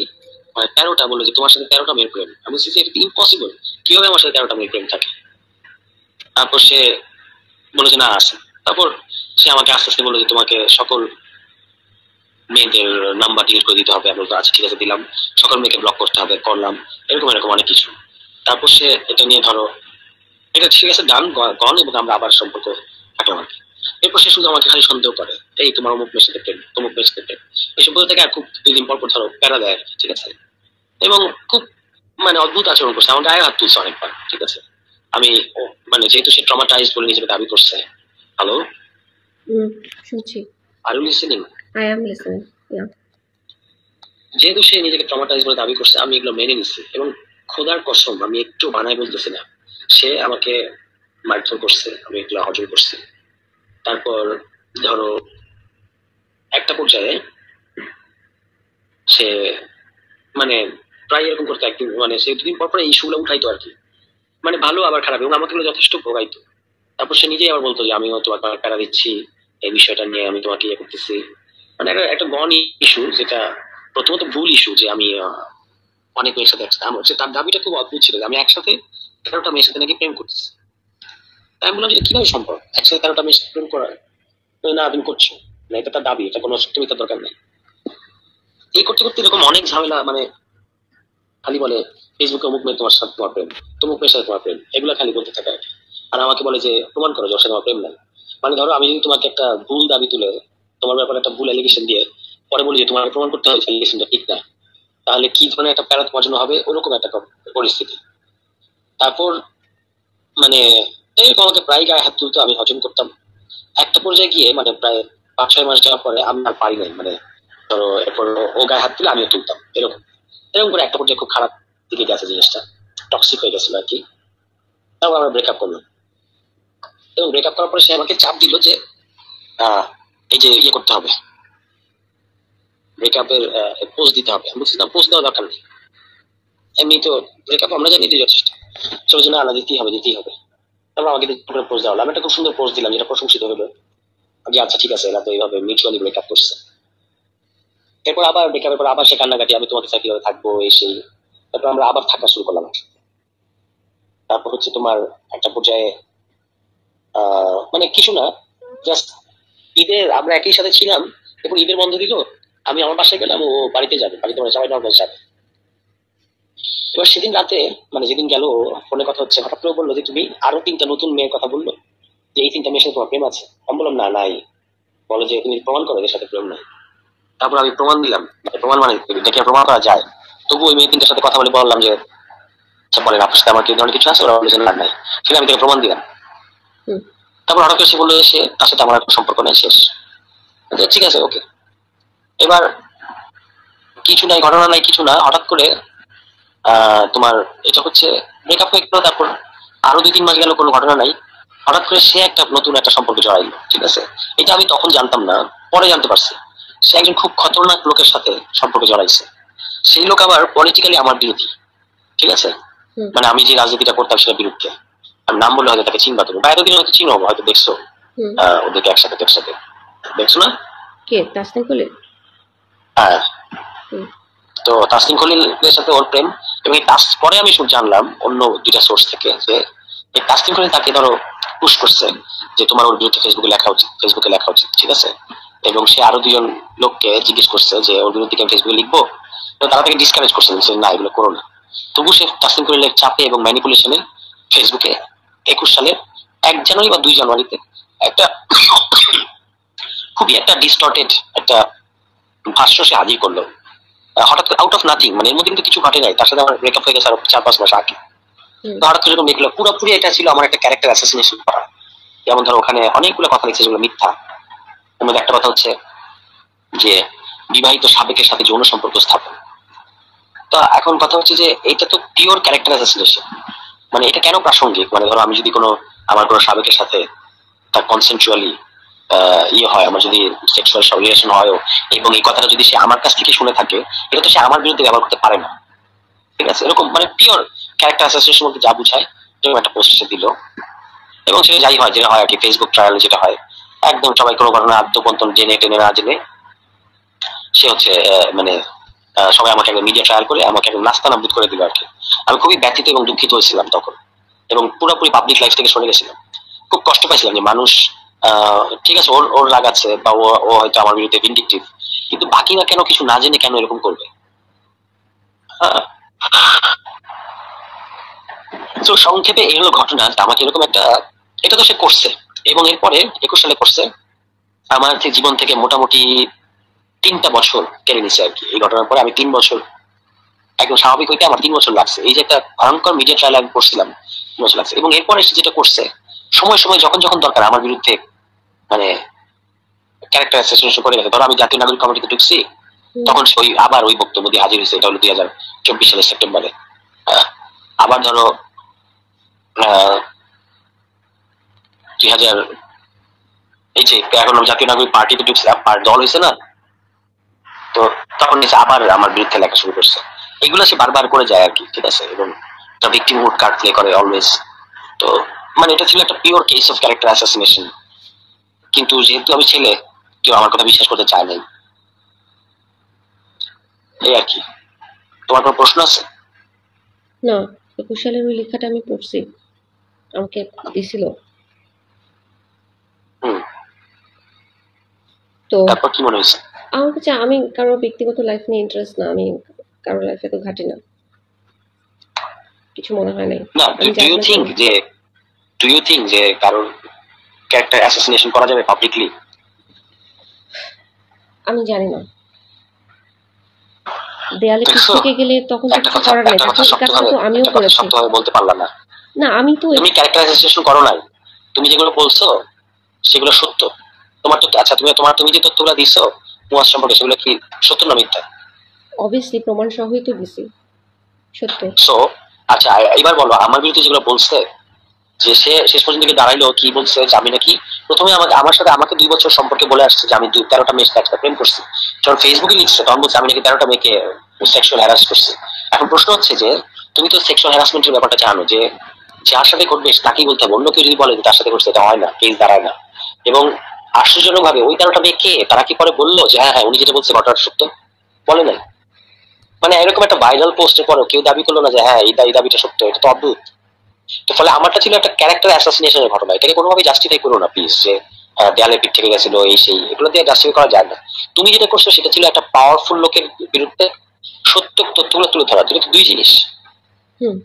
মানে 13টা বললো যে তোমার সাথে 13টা মেয়ের প্রেম। আমি বলছি যে এটা ইম্পসিবল, কিভাবে আমার সাথে 13টা মেয়ের প্রেম থাকে? তারপর সে বললো যে না আছে। তারপর সে আমাকে আস্তে আস্তে বললো যে তোমাকে সকল মেয়েদের নাম্বার ডিলিট করে দিতে হবে। আমি বলতো আচ্ছা ঠিক আছে, দিলাম। সকল মেয়েকে ব্লক করতে হবে, করলাম। এরকম এরকম অনেক কিছু। তারপর সে এটা নিয়ে ধরো, এটা ঠিক আছে, ডান গন, এবং আমরা আবার সম্পর্ক কাটাম আর কি। এরপর সে শুধু আমাকে খালি সন্দেহ করে, এই তোমার অমুক মেয়ের সাথে প্রেম, তমুক মেয়ের সাথে প্রেম, এসব বলতে থেকে আর খুব 2 দিন পর পর ধরো প্যারা দেয় আর কি, ঠিক আছে। এবং খুব মানে অদ্ভুত আচরণ করছে, আমার গায়ে হাত তুলছে অনেকবার, ঠিক আছে। আমি মানে যেহেতু সে ট্রমাটাইজ বলে নিজেকে দাবি করছে। হ্যালো, শুনছি। Are you listening? I am listening. Yeah. যেহেতু সে নিজেকে ট্রমাটাইজ বলে দাবি করছে, আমি এগুলো মেনে নিচ্ছি, এবং খোদার কসম আমি একটু বানায় বলতেছি না, সে আমাকে মারধর করছে, আমি এগুলো হজম করছি। তারপর ধরো একটা পর্যায়ে সে মানে প্রায় এরকম করতো, একদিন মানে সে 2 দিন পর পর এই ইস্যুগুলো উঠাইতো আর কি, মানে ভালো আবার খারাপ, এবং আমাকে এগুলো যথেষ্ট ভোগাইতো। তারপর সে নিজেই আবার বলতো যে আমিও তোমাকে প্যারা দিচ্ছি, এই বিষয়টা নিয়ে আমি তোমাকে ইয়ে করতেছি। মানে একটা গণ ইস্যু, যেটা প্রথমত ভুল ইস্যু যে আমি অনেক মেয়ের সাথে আমার হচ্ছে তার দাবিটা খুব অদ্ভুত ছিল যে আমি একসাথে 13টা মেয়ের সাথে নাকি প্রেম করতেছি। তাই আমি বললাম যে কিভাবে সম্ভব একসাথে 13টা মেয়ের সাথে প্রেম করা? না তুমি করছো না, এটা তার দাবি, এটা কোনো সত্যমিতার দরকার নেই। এই করতে করতে এরকম অনেক ঝামেলা, মানে খালি বলে ফেসবুকে অমুক মেয়ে তোমার সাথে তোমার প্রেম, তমুক মেয়ের সাথে তোমার প্রেম, এগুলো খালি বলতে থাকে আর কি। আর আমাকে বলে যে প্রমাণ করো যে ওর সাথে আমার প্রেম নাই। মানে ধরো আমি যদি তোমাকে একটা ভুল দাবি তুলে, তোমার ব্যাপারে একটা ভুল অ্যালিগেশন দিয়ে পরে বলি যে তোমার প্রমাণ করতে হবে অ্যালিগেশনটা ঠিক না, তাহলে কি ধরনের একটা প্যারা তোমার জন্য হবে, ওরকম একটা পরিস্থিতি। তারপর মানে এইরকম আমাকে প্রায় গায়ে হাত তুলতো, আমি হজম করতাম। একটা পর্যায়ে গিয়ে মানে প্রায় 5-6 মাস যাওয়ার পরে আমি আর পারি নাই, মানে ধরো এরপর ও গায়ে হাত তুলে আমিও তুলতাম, এরকম এরকম করে একটা পর্যায়ে খুব খারাপ দিকে গেছে জিনিসটা, টক্সিক হয়ে গেছিল আর কি। তারপর আমরা ব্রেকআপ করলাম, এবং ব্রেকআপ করার পরে সে আমাকে চাপ দিল যে এই যে ইয়ে করতে হবে, ব্রেকআপের পোস্ট দিতে হবে। আমি বলছিলাম পোস্ট দেওয়ার দরকার নেই, এমনি তো ব্রেকআপ আমরা জানি তো যথেষ্ট, সে জন্য আলাদা দিতেই হবে দিতেই হবে। তারপর আমাকে পোস্ট দেওয়া হলো, আমি একটা খুব সুন্দর পোস্ট দিলাম যেটা প্রশংসিত হলো যে আচ্ছা ঠিক আছে, এরা তো এইভাবে মিউচুয়ালি ব্রেকআপ করছে। এরপর আবার ব্রেকআপের পর আবার সে কান্নাকাটি, আমি তোমাকে চাই কিভাবে থাকবো এই সেই। তারপর আমরা আবার থাকা শুরু করলাম। তারপর হচ্ছে তোমার একটা পর্যায়ে মানে কিছু না, জাস্ট ঈদের আমরা একই সাথে ছিলাম, এরপর ঈদের বন্ধ দিল, আমি আমার বাসায় গেলাম, ও বাড়িতে যাবে, বাড়িতে মানে সবাই নর্মাল যাবে। এবার সেদিন রাতে মানে যেদিন গেল ফোনে কথা হচ্ছে, হঠাৎ করে বললো যে তুমি আরো 3টা নতুন মেয়ের কথা বললো, যে এই 3টা মেয়ের সাথে তোমার প্রেম আছে। আমি বললাম না নাই। বলো যে তুমি প্রমাণ করো এদের সাথে প্রেম নাই। তারপর আমি প্রমাণ দিলাম, প্রমাণ মানে দেখে প্রমাণ করা যায়। তবু ওই মেয়ে 3টার সাথে কথা বলে বললাম যে আচ্ছা বলেন আপনার সাথে আমার কি ধরনের কিছু আছে, ওরা বলেছেন না নাই। সেটা আমি তাকে প্রমাণ দিলাম। তারপর হঠাৎ করে সে বললো সে তার সাথে আমার একটা সম্পর্ক নেই, শেষ। ঠিক আছে ওকে। এবার কিছু নাই, ঘটনা নাই, কিছু না, হঠাৎ করে তোমার এটা হচ্ছে ব্রেকআপ হয়ে গেল। তারপর আরো 2-3 মাস গেল, কোনো ঘটনা নাই। হঠাৎ করে সে একটা নতুন একটা সম্পর্কে জড়াইলো, ঠিক আছে। এটা আমি তখন জানতাম না, পরে জানতে পারছি। সে একজন খুব খতরনাক লোকের সাথে সম্পর্কে জড়াইছে। সেই লোক আবার পলিটিক্যালি আমার বিরোধী, ঠিক আছে। মানে আমি যে রাজনীতিটা করতাম সেটার বিরুদ্ধে। আমি নাম বললে হয়তো তাকে চিনবা, তুমি বা এতদিন হয়তো চিনো, হয়তো দেখছো ওদেরকে একসাথে একসাথে, দেখছো না? কে? তাসনিম খলিল? হ্যাঁ। তো তাসনিম খলিলের সাথে ওর প্রেম, এবং পরে আমি জানলাম অন্য 2টা সোর্স থেকে যে এই তাসনিম খলিল তাকে ধরো পুশ করছে যে তোমার ওর বিরুদ্ধে ফেসবুকে লেখা উচিত, ফেসবুকে লেখা উচিত, ঠিক আছে। এবং সে আরো 2জন লোককে জিজ্ঞেস করছে যে ওর বিরুদ্ধে কি আমি ফেসবুকে লিখবো, তো তারা তাকে ডিসকারেজ করছে যে না এগুলো করো না। তবু সে তাসনিম খলিলের চাপে এবং ম্যানিপুলেশনে ফেসবুকে 21 সালের 1 জানুয়ারি বা 2 জানুয়ারিতে একটা খুবই একটা ডিস্টর্টেড একটা ভাষ্য সে হাজির করলো, হঠাৎ করে আউট অফ নাথিং। মানে এর মধ্যে কিন্তু কিছু ঘটে নাই, তার সাথে আমার ব্রেকআপ হয়ে গেছে আরো 4-5 মাস আগে। হঠাৎ করে এরকম লিখলো, পুরোপুরি এটা ছিল আমার একটা ক্যারেক্টার অ্যাসাসিনেশন করা। যেমন ধরো ওখানে অনেকগুলো কথা লিখছে যেগুলো মিথ্যা। এর মধ্যে একটা কথা হচ্ছে যে বিবাহিত সাবেকের সাথে যৌন সম্পর্ক স্থাপন। তো এখন কথা হচ্ছে যে এটা তো পিওর ক্যারেক্টার অ্যাসাসিনেশন। মানে এটা কেন প্রাসঙ্গিক? মানে ধরো আমি যদি আমার কোনো সাবেকের সাথে তার কনসেনচুয়ালি ইয়ে হয়, আমার যদি সেক্সুয়াল রিলেশন হয়, এবং এই কথাটা যদি সে আমার কাছ থেকে শুনে থাকে, এটা তো সে আমার বিরুদ্ধে ব্যবহার করতে পারে না, ঠিক আছে। এরকম মানে পিওর ক্যারেক্টার অ্যাসাসিনেশন বলতে যা বুঝায় এরকম একটা পোস্ট সে দিল। এবং সেটা যাই হয়, যেটা হয় আর কি ফেসবুক ট্রায়াল যেটা হয়, একদম সবাই কোনো ঘটনা আদ্যপন্তন জেনে টেনে না জেনে সে হচ্ছে মানে সবাই আমাকে একটা মিডিয়া ট্রায়াল করে আমাকে একদম নাস্তানাবুদ করে দিল আর কি। আমি খুবই ব্যথিত এবং দুঃখিত হয়েছিলাম তখন, এবং পুরোপুরি পাবলিক লাইফ থেকে সরে গেছিলাম। খুব কষ্ট পাইছিলাম যে মানুষ ঠিক আছে ওর ওর রাগ আছে, বা ও হয়তো আমার বিরুদ্ধে ভিন্ডিকটিভ, কিন্তু বাকিরা কেন কিছু না জেনে কেন এরকম করবে? তো সংক্ষেপে এই হলো ঘটনা। আমাকে এরকম একটা, এটা তো সে করছে, এবং এরপরে 21 সালে করছে। আমার জীবন থেকে মোটামুটি 3টা বছর কেড়ে নিছে আর কি। এই ঘটনার পরে আমি 3 বছর একদম স্বাভাবিক হইতে আমার 3 বছর লাগছে। এই যে একটা ভয়ঙ্কর মিডিয়া ট্রায়াল আমি করছিলাম, 3 বছর লাগছে। এবং এরপরে সে যেটা করছে, সময় সময় যখন যখন দরকার আমার বিরুদ্ধে মানে ক্যারেক্টার অ্যাসাসিনেশন করে গেছে। ধরো আমি জাতীয় নাগরিক কমিটিতে ঢুকছি, তখন ওই আবার ওই বক্তব্য দিয়ে হাজির হয়েছে। এটা হলো 2024 সালের সেপ্টেম্বরে। আবার ধরো 2000 এই যে এখন জাতীয় নাগরিক পার্টিতে ঢুকছিলাম, দল হয়েছে না, তো তখন আবার আমার বিরুদ্ধে লেখা শুরু করছে। এগুলো সে বারবার করে যায় আর কি, ঠিক আছে। এবং ভিকটিমহুড কার্ড প্লে করে অলওয়েজ। তো মানে এটা ছিল একটা pure case of character assassination. কিন্তু যেহেতু আমি ছেলে, কেউ আমার কথা বিশ্বাস করতে চায় নাই। এই আর কি। তোমার কোনো প্রশ্ন আছে? না, 21 সালের ওই লেখাটা আমি পড়ছি, আমাকে দিছিল। হুম, তো তারপর কি মনে হয়েছে? আমার কাছে, আমি কারো ব্যক্তিগত লাইফ নিয়ে ইন্টারেস্ট না, আমি কারো লাইফে তো ঘাটি না, কিছু মনে হয় নাই। না, আমি ডু যার ইউ নাকি, থিঙ্ক যে কারোর ক্যারেক্টার অ্যাসাসিনেশন করা যাবে পাবলিকলি? আমি জানি না, দেয়ালে পিঠ দেখছো, থেকে গেলে তখন তো কিছু করার নেই, তখন এই কাজটা তো আমিও করেছি। শক্তভাবে বলতে পারলা না। না, আমি তো তুমি ক্যারেক্টার অ্যাসাসিনেশন করো নাই, তুমি যেগুলো বলছো সেগুলো সত্য। তোমার তো আচ্ছা, তুমি যে তথ্যগুলো দিছো মুয়াজ সম্পর্কে, সেগুলো কি সত্য না মিথ্যা? অবভিয়াসলি প্রমাণ সহই তো দিছি, সত্য। সো আচ্ছা, এবার বলো আমার বিরুদ্ধে যেগুলো বলছে, যে সে শেষ পর্যন্ত গিয়ে দাঁড়াইলো কি বলছে, যে আমি নাকি প্রথমে আমাকে 2 বছর সম্পর্কে বলে আসছে যে আমি 13টা মেয়ের সাথে একসাথে প্রেম করছি। যখন ফেসবুকে লিখছে তখন বলছে আমি নাকি 13টা মেয়েকে সেক্সুয়াল হ্যারাস করছি। এখন প্রশ্ন হচ্ছে যে তুমি তো সেক্সুয়াল হ্যারাসমেন্টের ব্যাপারটা জানো, যে যার সাথে করবে তাকেই বলতে হবে, অন্য কেউ যদি বলে যে তার সাথে করছে, এটা হয় না, কেস দাঁড়ায় না। এবং আশ্চর্যজনক ভাবে ওই 13টা মেয়ে কে, তারা কি পরে বললো যে হ্যাঁ হ্যাঁ উনি যেটা বলছে ঘটনাটা সত্য? বলে নাই। মানে এরকম একটা ভাইরাল পোস্টের পরেও কেউ দাবি করলো না যে হ্যাঁ এই দাবিটা সত্য, এটা তো অদ্ভুত। তো ফলে আমারটা ছিল একটা ক্যারেক্টার অ্যাসাসিনেশনের ঘটনা, এটাকে কোনোভাবে জাস্টিফাই করো না প্লিজ, যে দেয়ালে পিঠ থেকে গেছিল এই সেই, এগুলো দিয়ে জাস্টিফাই করা যায় না। তুমি যেটা করছো সেটা ছিল একটা পাওয়ারফুল লোকের বিরুদ্ধে সত্য তথ্যগুলো তুলে ধরা, যেটা তো দুই জিনিস। হুম।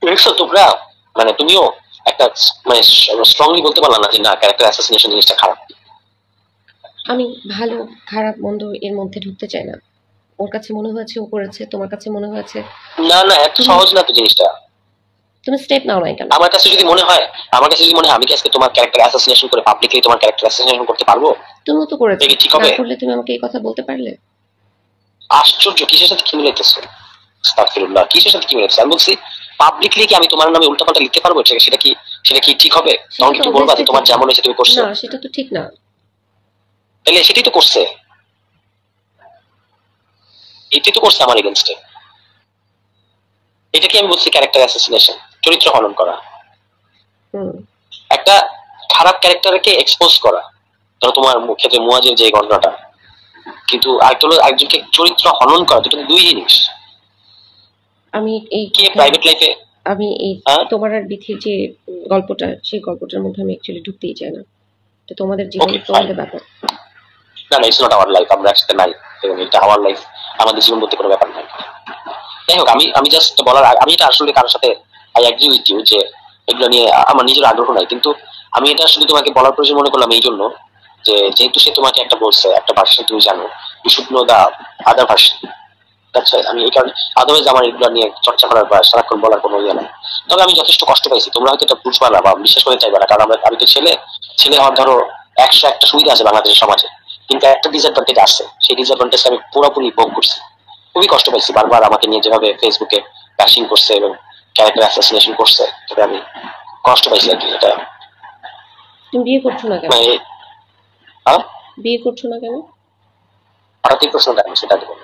দেখছো তোমরা, মানে তুমিও একটা মানে স্ট্রংলি বলতে পারলা না যে না ক্যারেক্টার অ্যাসাসিনেশন জিনিসটা খারাপ। আমি ভালো খারাপ মন্দ এর মধ্যে ঢুকতে চাই না। ওর কাছে মনে হয়েছে ও করেছে, তোমার কাছে মনে হয়েছে, না না, এত তুমি সহজ না তো জিনিসটা। তুমি স্টেপ নাও নাই কেন? আমার কাছে যদি মনে হয় আমি কি আজকে তোমার ক্যারেক্টার অ্যাসাসিনেশন করে পাবলিকলি তোমার ক্যারেক্টার অ্যাসাসিনেশন করতে পারবো? তুমিও তো করেছো, এটা কি ঠিক না হবে? করলে তুমি আমাকে এই কথা বলতে পারলে? আশ্চর্য, কিসের সাথে কি মিলাইতেছো? আস্তাগফিরুল্লাহ, কিসের সাথে কি মিলাইতেছো? আমি বলছি পাবলিকলি কি আমি তোমার নামে উল্টাপাল্টা লিখতে পারবো? সেটা কি ঠিক হবে? সেটা তখন তো কি তুমি বলবা যে অবভিয়াসলি তোমার ঠিক না। যেমন হয়েছে তুমি করছো? না, সেটা তো ঠিক না। তাহলে সেটাই তো করছে, এটাই তো করছে আমার এগেনস্টে। এটাকে আমি বলছি ক্যারেক্টার অ্যাসাসিনেশন, চরিত্র হনন করা, হুম। একটা খারাপ ক্যারেক্টারকে এক্সপোজ করা। ধরো তোমার ক্ষেত্রে মুয়াজের যে ঘটনাটা, কিন্তু আরেকটা হলো একজনকে চরিত্র হনন করা, দুটো তো দুই জিনিস। আমি এই কে কথায়, প্রাইভেট লাইফে আমি এই হ্যাঁ তোমার আর বিথির যে গল্পটা, সেই গল্পটার মধ্যে আমি অ্যাকচুয়ালি ঢুকতেই চাই না। তো তোমাদের জীবন, ওকে ফাইন, তোমাদের ব্যাপার। না না ইটস নট আওয়ার লাইফ, আমরা একসাথে নাই, এবং এটা আমার লাইফ, আমাদের জীবন বলতে কোনো ব্যাপার নাই। যাই হোক, আমি আমি জাস্ট বলার আমি এটা আসলে কারোর সাথে আই এগ্রি উইথ ইউ যে এগুলো নিয়ে আমার নিজের আগ্রহ নাই, কিন্তু আমি এটা শুধু তোমাকে বলার প্রয়োজন মনে করলাম এই জন্য যে যেহেতু সে তোমাকে একটা বলছে, একটা ভার্সন তুমি জানো, you should know the other version. আচ্ছা, আমি এই কারণে আদারওয়াইজ আমার এগুলো নিয়ে চর্চা করার বা সারাক্ষণ বলার কোনো ইয়ে নাই। তবে আমি যথেষ্ট কষ্ট পাইছি, তোমরা হয়তো এটা বুঝবা না বা বিশ্বাস করতে চাইবে না, কারণ আমি তো ছেলে। ছেলে হওয়ার ধরো 100 একটা সুবিধা আছে বাংলাদেশের সমাজে, কিন্তু একটা ডিসঅ্যাডভান্টেজ আছে, সেই ডিসঅ্যাডভান্টেজ আমি পুরোপুরি ভোগ করছি। খুবই কষ্ট পাইছি, বারবার আমাকে নিয়ে যেভাবে ফেসবুকে ব্যাশিং করছে এবং ক্যারেক্টার অ্যাসাসিনেশন করছে, তবে আমি কষ্ট পাইছি আর কি। এটা তুমি বিয়ে করছো না কেন? মানে হ্যাঁ, বিয়ে করছো না কেন? হঠাৎই প্রশ্নটা আমি সেটা দেবো।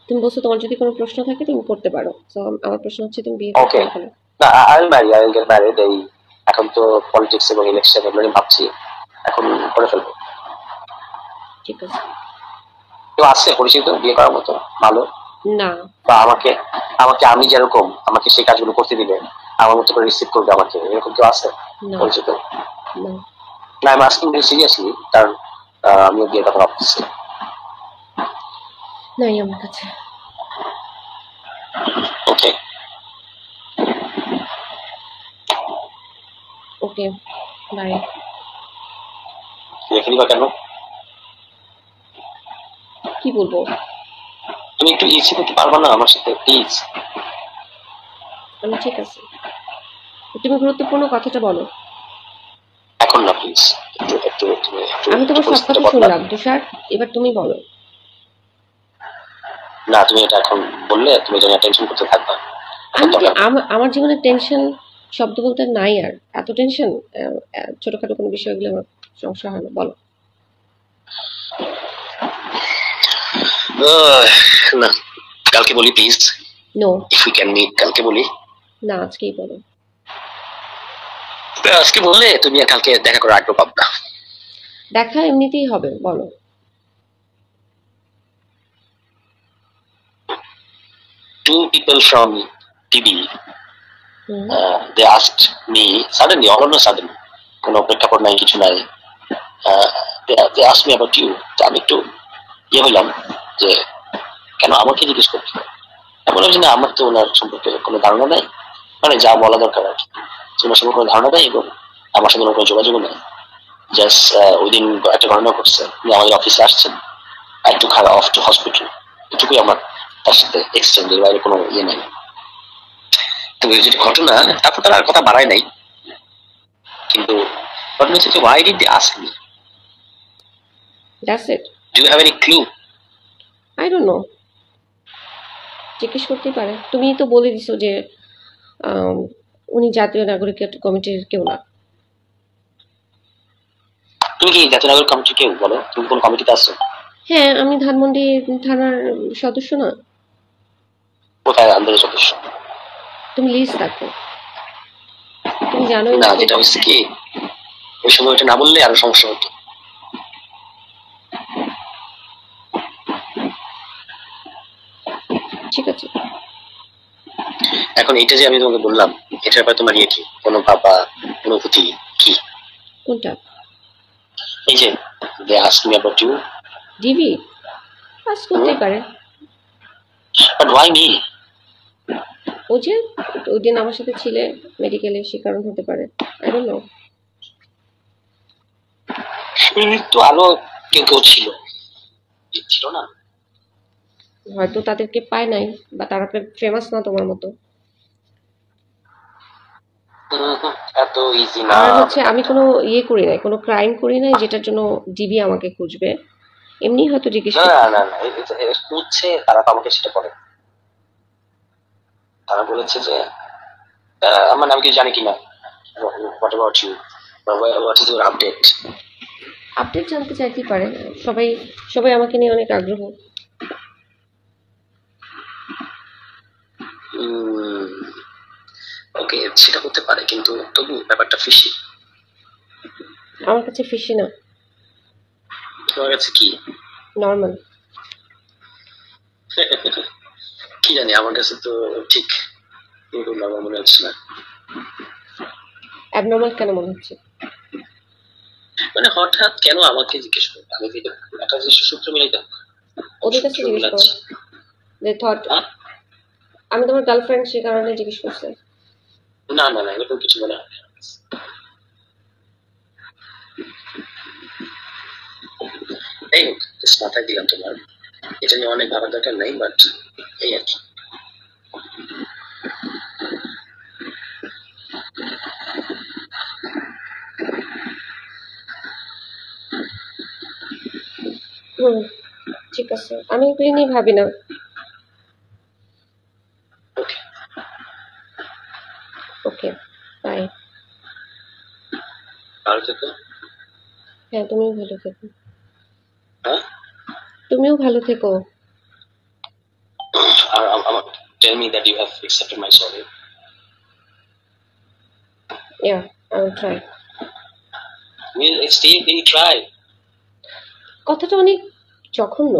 তুমি বলছো তোমার যদি কোনো প্রশ্ন থাকে তুমি করতে পারো, তো আমার প্রশ্ন হচ্ছে তুমি বিয়ে করছো ওকে, না কেন? না আই উইল গেট ম্যারিড। এই এখন তো পলিটিক্স এবং ইলেকশন এগুলো নিয়ে ভাবছি, এখন করে ফেলবো। ঠিক আছে। কেউ আছে পরিচিত বিয়ে করার মতো ভালো, না। বা আমাকে আমাকে আমি যেরকম আমাকে সেই কাজগুলো করতে দিবে, আমার মতো করে রিসিভ করবে আমাকে, এরকম কেউ আছে না। পরিচিত? না। না, আমি আস্কিং ভেরি সিরিয়াসলি, কারণ আমিও বিয়ের কথা ভাবতেছি। নাই আমার কাছে। ওকে, ওকে, বাই। রেখে দিবা কেন? কি বলবো? তুমি একটু ইচ্ছে করতে পারবা না আমার সাথে প্লিজ? আমি ঠিক আছে, তুমি গুরুত্বপূর্ণ কথাটা বলো। এখন না প্লিজ, একটু একটু তুমি আমি তোমার সব পরিস্থিতিটা কথা বদলা। শুনলাম তুষার, এবার তুমি বলো। না, তুমি এটা এখন বললে তুমি যেন টেনশন করতে থাকবা। এখন আমি দরকার আমার জীবনে টেনশন শব্দ বলতে নাই আর, এত টেনশন, ছোটখাটো কোনো বিষয়গুলো আমার সমস্যা হয় না, বলো। না, কালকে বলি please, no. If we can meet কালকে বলি। না, আজকেই বলো। আজকে বললে তুমি আর কালকে দেখা করার আগ্রহ পাবো না। দেখা এমনিতেই হবে, বলো। two people from TB, they asked me suddenly, all on a sudden, কোনো প্রেক্ষাপট নাই, কিছু নাই, they asked me about you. তো আমি একটু হইলাম যে কেন আমাকে জিজ্ঞেস করছো। আমি বললাম যে না, আমার তো ওনার সম্পর্কে কোনো ধারণা নাই, মানে যা বলা দরকার আর কি, ওনার সম্পর্কে কোনো ধারণা নাই এবং আমার সাথে ওনার কোনো যোগাযোগ নেই। জাস্ট ওই দিন একটা ঘটনা ঘটছে যে আমাদের অফিসে আসছেন, একটু খারাপ অফ টু হসপিটাল, এটুকুই আমার তার সাথে এক্সচেঞ্জের বাইরে কোনো নাই। তো ওই যে ঘটনা, তারপর তার আর কথা বাড়ায় নাই, কিন্তু ঘটনা হচ্ছে যে why did they ask me? That's it. Do you have any clue? I don't know. জিজ্ঞেস করতেই পারে। তুমি তো বলে দিছো যে উনি জাতীয় নাগরিক কমিটির কেউ না। তুমি কি জাতীয় নাগরিক কমিটির কেউ বলো? তুমি কোন কমিটিতে আছো? হ্যাঁ, আমি ধানমন্ডি থানার সদস্য না। কোথায় আন্দোলনের সদস্য? তুমি লিস্ট দেখো, তুমি জানোই না। যেটা হচ্ছে কি, ওই সময় ওটা না বললে আরো সমস্যা হতো। ঠিক আছে, এখন এটা যে আমি তোমাকে বললাম, এটার ব্যাপারে তোমার কি কোনো ভাবা অনুভূতি কি? কোনটা? এই যে they asked me about you. DB pass করতেই পারে। But why me? ও যে ওই দিন আমার সাথে ছিলে মেডিকেলে, সে কারণ হতে পারে। I don't know. তো আরো কেউ ছিল না? হয়তো তাদেরকে পায় নাই, বা তারা ফেমাস না তোমার মতো। এত ইজি না। আর হচ্ছে আমি কোনো করি নাই, কোনো ক্রাইম করি নাই যেটার জন্য ডিবি আমাকে খুঁজবে। এমনি হয়তো জিজ্ঞেস না, খুঁজছে তারা তো আমাকে সেটা বলে। তারা বলেছে যে আমার নাম কি জানি কিনা, what about you, what is your update? Update জানতে চাইতেই পারে। সবাই আমাকে নিয়ে অনেক আগ্রহ। ওকে, সেটা হতে পারে, কিন্তু তবু ব্যাপারটা ফিশি। আমার কাছে ফিশি না। তোমার কাছে কি? নর্মাল। কি জানি, আমার কাছে তো ঠিক নর্মাল মনে হচ্ছে না। অ্যাবনর্মাল কেন মনে হচ্ছে? মানে হঠাৎ কেন আমাকে জিজ্ঞেস করবে? আমি কি একটা সূত্র মিলাইতে ওদের কাছে জিজ্ঞেস করো যে থট আমি তোমার গার্লফ্রেন্ড, সে কারণে জিজ্ঞেস করছে। না, এরকম কিছু মনে হয়। এই মাথায় দিলাম তোমার, এটা নিয়ে অনেক ভাবার দরকার নাই, বাট এই আর কি। ঠিক আছে, আমি এগুলি নিয়ে ভাবি না। ওকে, বাই। ভালো থেকো। হ্যাঁ, তুমিও ভালো থেকো। হ্যাঁ, তুমিও ভালো থেকো। Tell me that you have accepted my sorry. Yeah, I will try. Will try? কথাটা অনেক জঘন্য,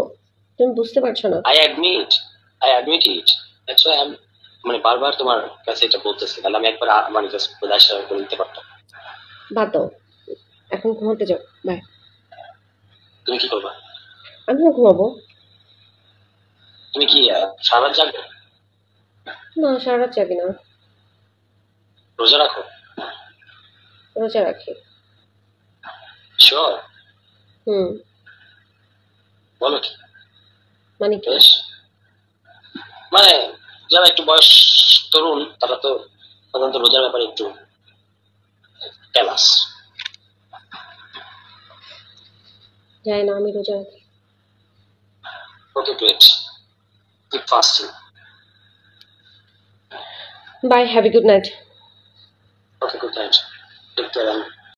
তুমি বুঝতে পারছো না। I admit it. That's why I'm মানে বারবার তোমার কাছে এটা বলতেছি, তাহলে আমি একবার মানে জাস্ট প্রদাস করে নিতে পারতাম। বাদ দাও, এখন ঘুমাতে যাও। বাই। তুমি কি করবা? আমিও ঘুমাবো। তুমি কি সারা রাত জাগবে? না, সারা রাত জাগি না। রোজা রাখো? রোজা রাখি। শিওর? বলো কি? মানে কি? মানে যারা একটু বয়স তরুণ, তারা তো সাধারণত রোজার ব্যাপারে একটু ক্যালাস। জানি না, আমি রোজা রাখি। Okay, great. Keep fasting. Bye, have a good night. Okay, good night. Take care.